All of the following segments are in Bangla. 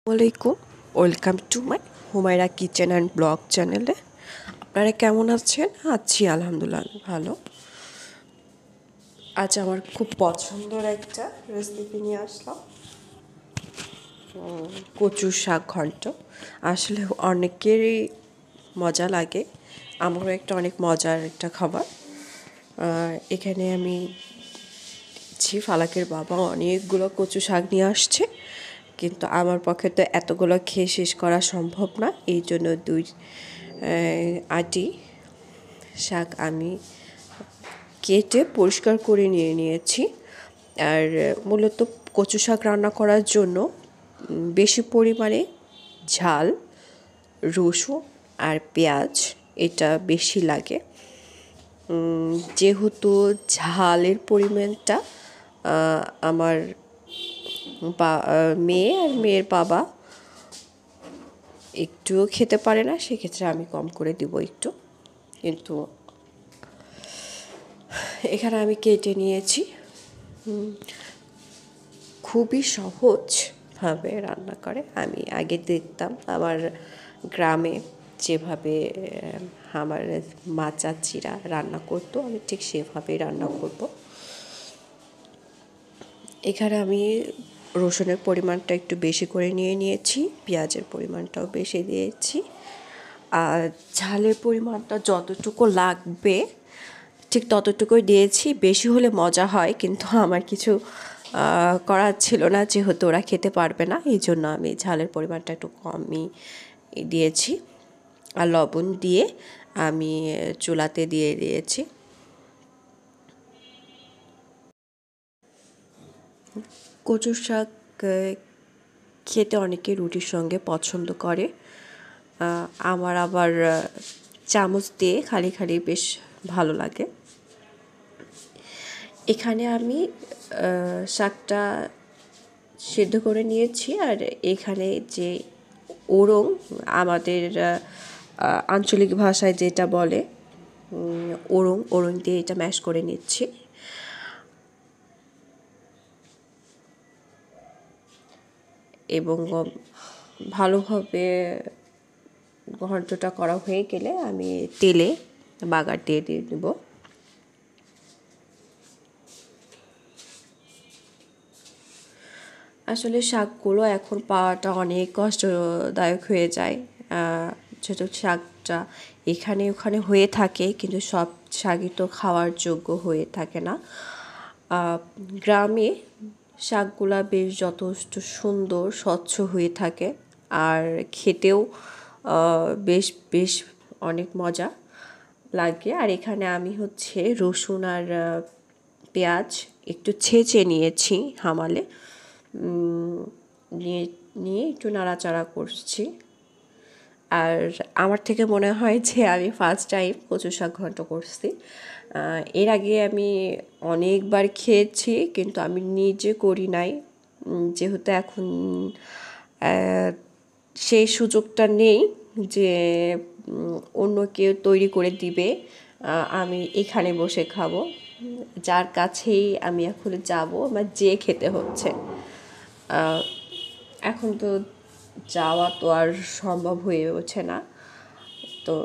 আসসালামাইকুম, welcome to my Humaira kitchen and blog চ্যানেলে। আপনারা কেমন আছেন? আছি আলহামদুলিল্লাহ ভালো। আজ আমার খুব পছন্দের একটা রেসিপি নিয়ে আসলাম, কচুর শাক ঘন্ট। আসলে অনেকেরই মজা লাগে, আমারও অনেক মজার একটা খাবার। এখানে আমি ফালাকের বাবা অনেকগুলো কচু শাক নিয়ে আসছে, কিন্তু আমার পক্ষে তো এতগুলো খেয়ে শেষ করা সম্ভব না। এই জন্য আটি শাক আমি কেটে পরিষ্কার করে নিয়ে নিয়েছি। আর মূলত কচু শাক রান্না করার জন্য বেশি পরিমাণে ঝাল, রসুন আর পেঁয়াজ এটা বেশি লাগে। যেহেতু ঝালের পরিমাণটা আমার মেয়ে আর মেয়ের বাবা একটুও খেতে পারে না, সেক্ষেত্রে আমি কম করে দিব একটু। কিন্তু এখানে আমি কেটে নিয়েছি। খুবই সহজভাবে রান্না করে। আমি আগে দেখতাম আমার গ্রামে যেভাবে আমার মা চাচিরা রান্না করতো, আমি ঠিক সেভাবেই রান্না করব। এখানে আমি রসুনের পরিমাণটা একটু বেশি করে নিয়েছি, পেঁয়াজের পরিমাণটাও বেশি দিয়েছি। আর ঝালের পরিমাণটা যতটুকু লাগবে ঠিক ততটুকুই দিয়েছি। বেশি হলে মজা হয়, কিন্তু আমার কিছু করার ছিল না, যেহেতু ওরা খেতে পারবে না, এই জন্য আমি ঝালের পরিমাণটা একটু কমই দিয়েছি। আর লবণ দিয়ে আমি চুলাতে দিয়ে দিয়েছি। কচুর শাক খেতে অনেকে রুটির সঙ্গে পছন্দ করে, আমার আবার চামচ দিয়ে খালি খালি বেশ ভালো লাগে। এখানে আমি শাকটা সিদ্ধ করে নিয়েছি। আর এখানে যে ওড়ং, আমাদের আঞ্চলিক ভাষায় যেটা বলে ওড়ং দিয়ে এটা ম্যাশ করে নিচ্ছি। এবং ভালোভাবে ঘন্টটা করা হয়ে গেলে আমি তেলে বাগার দিয়ে দেব। আসলে শাকগুলো এখন পাওয়াটা অনেক কষ্টদায়ক হয়ে যায়। ছোট শাকটা এখানে ওখানে হয়ে থাকে, কিন্তু সব শাকই তো খাওয়ার যোগ্য হয়ে থাকে না। গ্রামে শাকগুলা বেশ যথেষ্ট সুন্দর স্বচ্ছ হয়ে থাকে, আর খেতেও বেশ বেশ অনেক মজা লাগে। আর এখানে আমি রসুন আর পেঁয়াজ একটু ছেঁচে নিয়েছি হামালে, নিয়ে একটু নাড়াচাড়া করছি। আর আমার থেকে মনে হয় যে আমি ফার্স্ট টাইম কচু শাক ঘন্ট করছি। এর আগে আমি অনেকবার খেয়েছি, কিন্তু আমি নিজে করি নাই, যেহেতু এখন সেই সুযোগটা নেই যে অন্য কেউ তৈরি করে দিবে, আমি এখানে বসে খাবো। যার কাছেই আমি এখন যাব, আমার যেয়ে খেতে হচ্ছে। এখন তো যাওয়া তো আর সম্ভব হয়ে ওঠে না, তো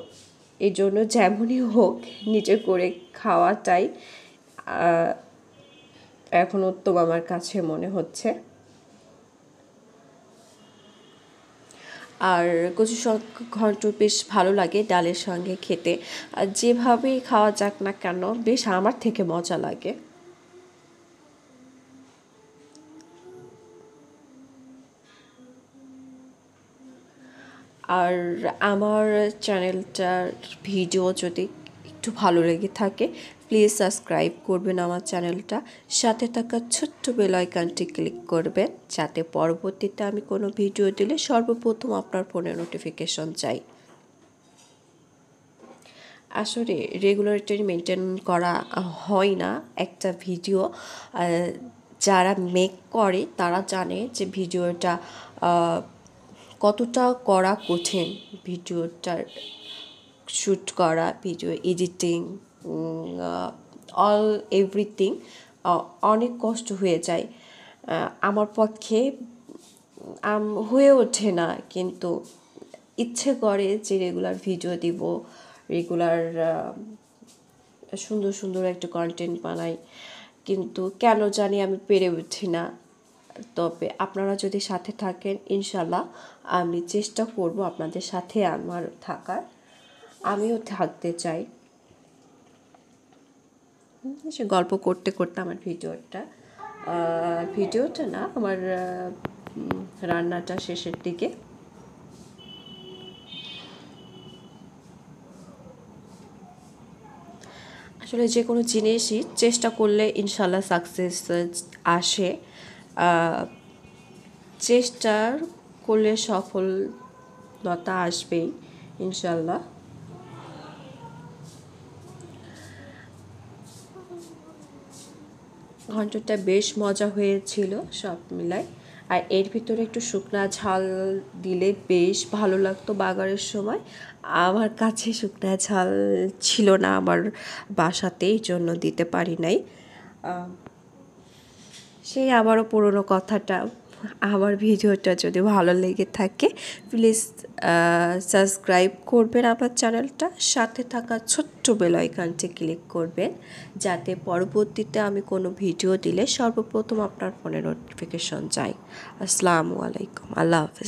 এই জন্য যেমনই হোক নিজে করে খাওয়াটাই এখন উত্তম আমার কাছে মনে হচ্ছে। আর কচু শাক ঘন্ট বেশ ভালো লাগে ডালের সঙ্গে খেতে, আর যেভাবেই খাওয়া যাক না কেন বেশ আমার থেকে মজা লাগে। আর আমার চ্যানেলটার ভিডিও যদি একটু ভালো লেগে থাকে, প্লিজ সাবস্ক্রাইব করবেন আমার চ্যানেলটা, সাথে থাকা ছোট্ট বেল আইকনটি ক্লিক করবেন, যাতে পরবর্তীতে আমি কোনো ভিডিও দিলে সর্বপ্রথম আপনার ফোনে নোটিফিকেশন চাই। আসলে রেগুলারিটি মেনটেন করা হয় না একটা ভিডিও। যারা মেক করে তারা জানে যে ভিডিওটা কতটা করা কঠিন, ভিডিওটার শ্যুট করা, ভিডিও এডিটিং, অল এভরিথিং অনেক কষ্ট হয়ে যায়। আমার পক্ষে হয়ে ওঠে না, কিন্তু ইচ্ছে করে যে রেগুলার ভিডিও দিব, রেগুলার সুন্দর সুন্দর একটা কন্টেন্ট বানাই, কিন্তু কেন জানি আমি পেরে উঠি না। তবে আপনারা যদি সাথে থাকেন ইনশাল্লাহ আমি চেষ্টা করব আপনাদের সাথে আমার থাকার, আমিও থাকতে চাই। সে গল্প করতে করতে আমার ভিডিওটা না, আমার রান্নাটা শেষের দিকে। আসলে যে কোনো জিনিসই চেষ্টা করলে ইনশাল্লাহ সাকসেস আসে। চেষ্টার করলে সফলতা আসবেই ইনশাল্লাহ। ঘন্টটা বেশ মজা হয়েছিল সব মিলায়। আর এর ভিতরে একটু শুকনা ঝাল দিলে বেশ ভালো লাগতো বাগারের সময়। আমার কাছে শুকনা ঝাল ছিল না আমার বাসাতে, এই জন্য দিতে পারি নাই। সেই আবারও পুরনো কথাটা, আমার ভিডিওটা যদি ভালো লেগে থাকে প্লিজ সাবস্ক্রাইব করবেন আমার চ্যানেলটা, সাথে থাকা ছোট্ট বেল আইকনটি ক্লিক করবেন, যাতে পরবর্তীতে আমি কোনো ভিডিও দিলে সর্বপ্রথম আপনার ফোনে নোটিফিকেশন যায়। আসসালামু আলাইকুম, আল্লাহ হাফেজ।